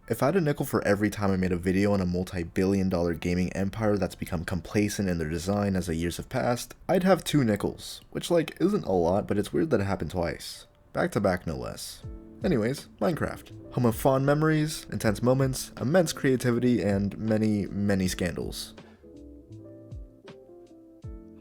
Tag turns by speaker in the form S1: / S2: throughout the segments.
S1: If I had a nickel for every time I made a video on a multi-billion-dollar gaming empire that's become complacent in their design as the years have passed, I'd have 2 nickels, which isn't a lot, but it's weird that it happened twice. Back to back no less. Anyways, Minecraft. Home of fond memories, intense moments, immense creativity, and many, many scandals.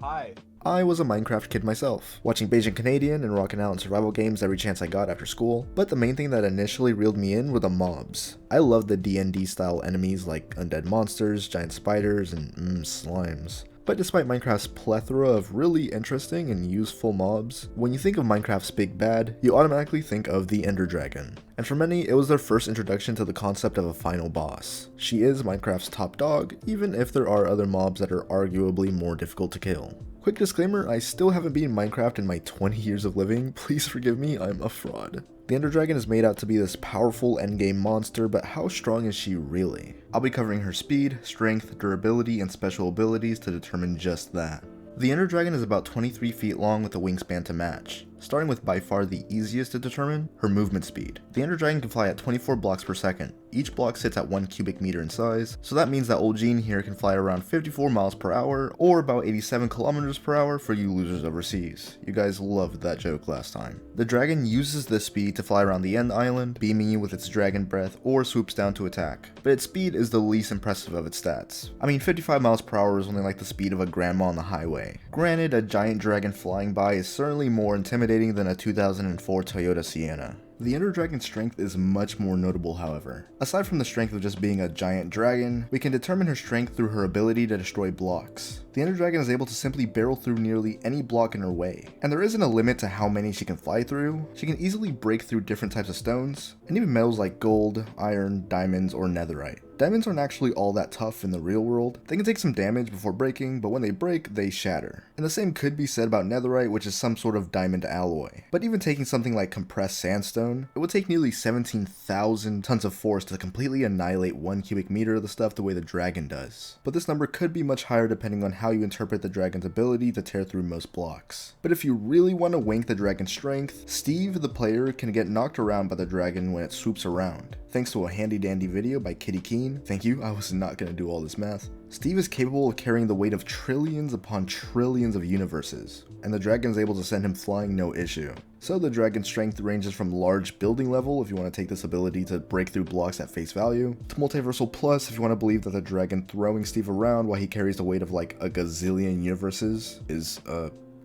S2: Hi.
S1: I was a Minecraft kid myself, watching Beijing Canadian and rocking out in survival games every chance I got after school, but the main thing that initially reeled me in were the mobs. I loved the D&D style enemies like undead monsters, giant spiders, and slimes. But despite Minecraft's plethora of really interesting and useful mobs, when you think of Minecraft's big bad, you automatically think of the Ender Dragon. And for many, it was their first introduction to the concept of a final boss. She is Minecraft's top dog, even if there are other mobs that are arguably more difficult to kill. Quick disclaimer, I still haven't beaten Minecraft in my 20 years of living, please forgive me, I'm a fraud. The Ender Dragon is made out to be this powerful endgame monster, but how strong is she really? I'll be covering her speed, strength, durability, and special abilities to determine just that. The Ender Dragon is about 23 feet long with a wingspan to match, starting with by far the easiest to determine, her movement speed. The Ender Dragon can fly at 24 blocks per second. Each block sits at 1 cubic meter in size, so that means that old Gene here can fly around 54 miles per hour, or about 87 kilometers per hour for you losers overseas. You guys loved that joke last time. The dragon uses this speed to fly around the end island, beaming you with its dragon breath, or swoops down to attack. But its speed is the least impressive of its stats. I mean, 55 miles per hour is only like the speed of a grandma on the highway. Granted, a giant dragon flying by is certainly more intimidating than a 2004 Toyota Sienna. The Ender Dragon's strength is much more notable, however. Aside from the strength of just being a giant dragon, we can determine her strength through her ability to destroy blocks. The Ender Dragon is able to simply barrel through nearly any block in her way, and there isn't a limit to how many she can fly through. She can easily break through different types of stones, and even metals like gold, iron, diamonds, or netherite. Diamonds aren't actually all that tough in the real world. They can take some damage before breaking, but when they break, they shatter. And the same could be said about netherite, which is some sort of diamond alloy. But even taking something like compressed sandstone, it would take nearly 17,000 tons of force to completely annihilate 1 cubic meter of the stuff the way the dragon does. But this number could be much higher depending on how you interpret the dragon's ability to tear through most blocks. But if you really want to wink the dragon's strength, Steve, the player, can get knocked around by the dragon when it swoops around. Thanks to a handy dandy video by Kitty Keen, thank you, I was not going to do all this math. Steve is capable of carrying the weight of trillions upon trillions of universes, and the dragon is able to send him flying no issue. So the dragon's strength ranges from large building level if you want to take this ability to break through blocks at face value, to multiversal plus if you want to believe that the dragon throwing Steve around while he carries the weight of like a gazillion universes is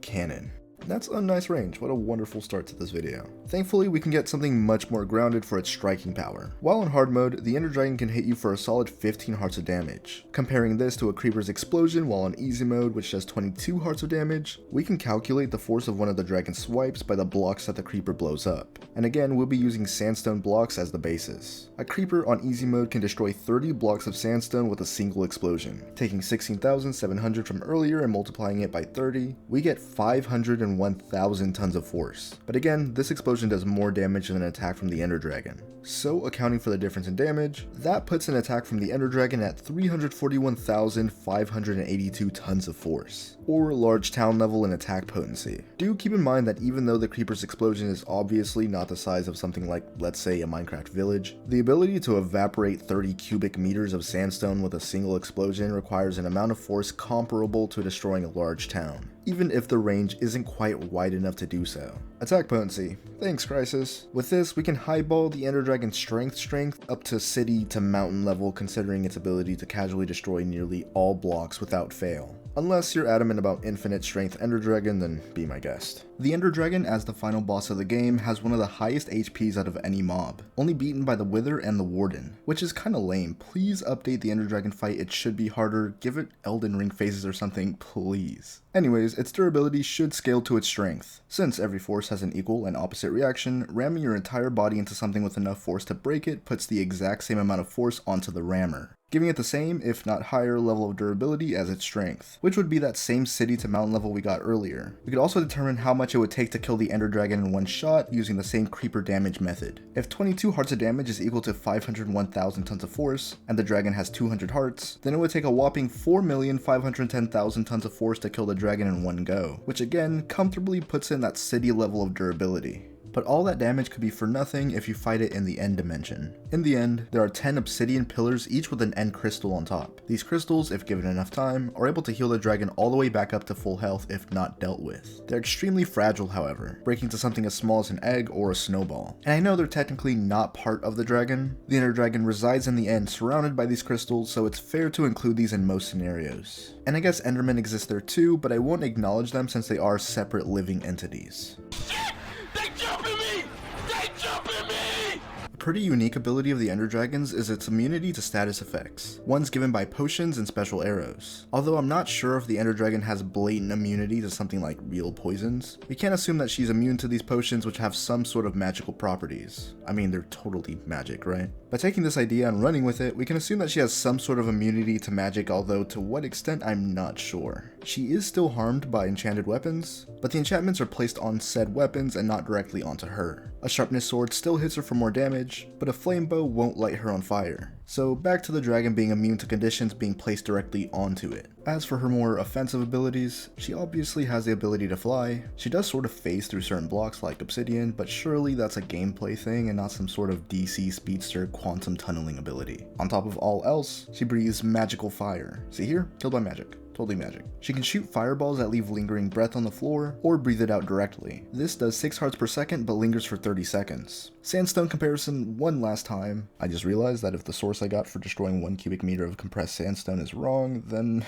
S1: canon. That's a nice range, what a wonderful start to this video. Thankfully, we can get something much more grounded for its striking power. While in hard mode, the Ender Dragon can hit you for a solid 15 hearts of damage. Comparing this to a creeper's explosion while on easy mode, which does 22 hearts of damage, we can calculate the force of one of the dragon's swipes by the blocks that the creeper blows up. And again, we'll be using sandstone blocks as the basis. A creeper on easy mode can destroy 30 blocks of sandstone with a single explosion. Taking 16,700 from earlier and multiplying it by 30, we get 501,000 tons of force. But again, this explosion does more damage than an attack from the Ender Dragon. So accounting for the difference in damage, that puts an attack from the Ender Dragon at 341,582 tons of force, or large town level in attack potency. Do keep in mind that even though the creeper's explosion is obviously not the size of something like, let's say, a Minecraft village, the ability to evaporate 30 cubic meters of sandstone with a single explosion requires an amount of force comparable to destroying a large town, even if the range isn't quite wide enough to do so. Attack potency. Thanks, Crisis. With this, we can highball the Ender Dragon's strength up to city to mountain level, considering its ability to casually destroy nearly all blocks without fail. Unless you're adamant about infinite strength Ender Dragon, then be my guest. The Ender Dragon, as the final boss of the game, has one of the highest HPs out of any mob, only beaten by the Wither and the Warden, which is kinda lame. Please update the Ender Dragon fight, it should be harder, give it Elden Ring phases or something, please. Anyways, its durability should scale to its strength. Since every force has an equal and opposite reaction, ramming your entire body into something with enough force to break it puts the exact same amount of force onto the rammer, giving it the same, if not higher, level of durability as its strength, which would be that same city to mountain level we got earlier. We could also determine how much it would take to kill the Ender Dragon in one shot using the same creeper damage method. If 22 hearts of damage is equal to 501,000 tons of force, and the dragon has 200 hearts, then it would take a whopping 4,510,000 tons of force to kill the dragon in one go, which again comfortably puts in that city level of durability. but all that damage could be for nothing if you fight it in the end dimension. In the end, there are 10 obsidian pillars, each with an end crystal on top. These crystals, if given enough time, are able to heal the dragon all the way back up to full health if not dealt with. They're extremely fragile, however, breaking to something as small as an egg or a snowball. And I know they're technically not part of the dragon. The Ender Dragon resides in the end surrounded by these crystals, so it's fair to include these in most scenarios. And I guess Endermen exist there too, but I won't acknowledge them since they are separate living entities.
S2: Shit! They jumping me! They jumping me!
S1: A pretty unique ability of the Ender Dragons is its immunity to status effects, ones given by potions and special arrows. Although I'm not sure if the Ender Dragon has blatant immunity to something like real poisons, we can't assume that she's immune to these potions which have some sort of magical properties. I mean, they're totally magic, right? By taking this idea and running with it, we can assume that she has some sort of immunity to magic, although to what extent I'm not sure. She is still harmed by enchanted weapons, but the enchantments are placed on said weapons and not directly onto her. A sharpness sword still hits her for more damage, but a flame bow won't light her on fire. So back to the dragon being immune to conditions being placed directly onto it. As for her more offensive abilities, she obviously has the ability to fly. She does sort of phase through certain blocks like obsidian, but surely that's a gameplay thing and not some sort of DC speedster quantum tunneling ability. On top of all else, she breathes magical fire. See here? Killed by magic. Totally magic. She can shoot fireballs that leave lingering breath on the floor, or breathe it out directly. This does 6 hearts per second, but lingers for 30 seconds. Sandstone comparison one last time. I just realized that if the source I got for destroying 1 cubic meter of compressed sandstone is wrong, then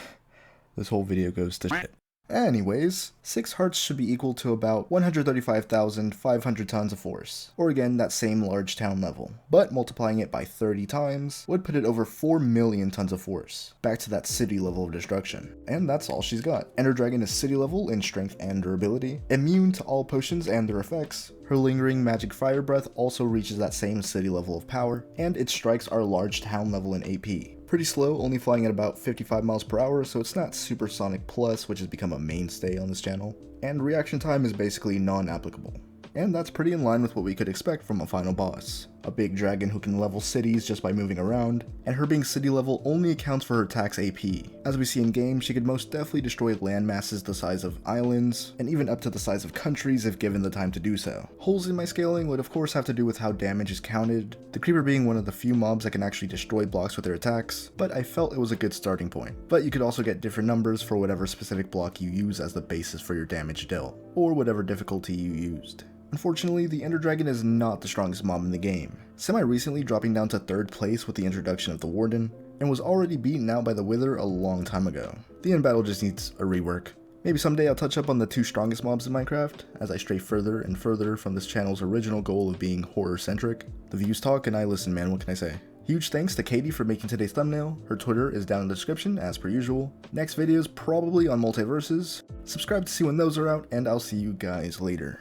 S1: this whole video goes to shit. Anyways, 6 hearts should be equal to about 135,500 tons of force, or again that same large town level, but multiplying it by 30 times would put it over 4 million tons of force, back to that city level of destruction. And that's all she's got. Ender Dragon is city level in strength and durability, immune to all potions and their effects. Her lingering magic fire breath also reaches that same city level of power, and its strikes are large town level in AP. Pretty slow, only flying at about 55 miles per hour, so it's not supersonic plus, which has become a mainstay on this channel, and reaction time is basically non-applicable. And that's pretty in line with what we could expect from a final boss. A big dragon who can level cities just by moving around, and her being city level only accounts for her attack's AP. As we see in game, she could most definitely destroy land masses the size of islands, and even up to the size of countries if given the time to do so. Holes in my scaling would of course have to do with how damage is counted, the creeper being one of the few mobs that can actually destroy blocks with their attacks, but I felt it was a good starting point. But you could also get different numbers for whatever specific block you use as the basis for your damage dealt, or whatever difficulty you used. Unfortunately, the Ender Dragon is not the strongest mob in the game, semi-recently dropping down to 3rd place with the introduction of the Warden, and was already beaten out by the Wither a long time ago. The end battle just needs a rework. Maybe someday I'll touch up on the 2 strongest mobs in Minecraft, as I stray further and further from this channel's original goal of being horror-centric. The views talk and I listen, man, what can I say? Huge thanks to Katie for making today's thumbnail. Her Twitter is down in the description as per usual. Next video is probably on multiverses. Subscribe to see when those are out, and I'll see you guys later.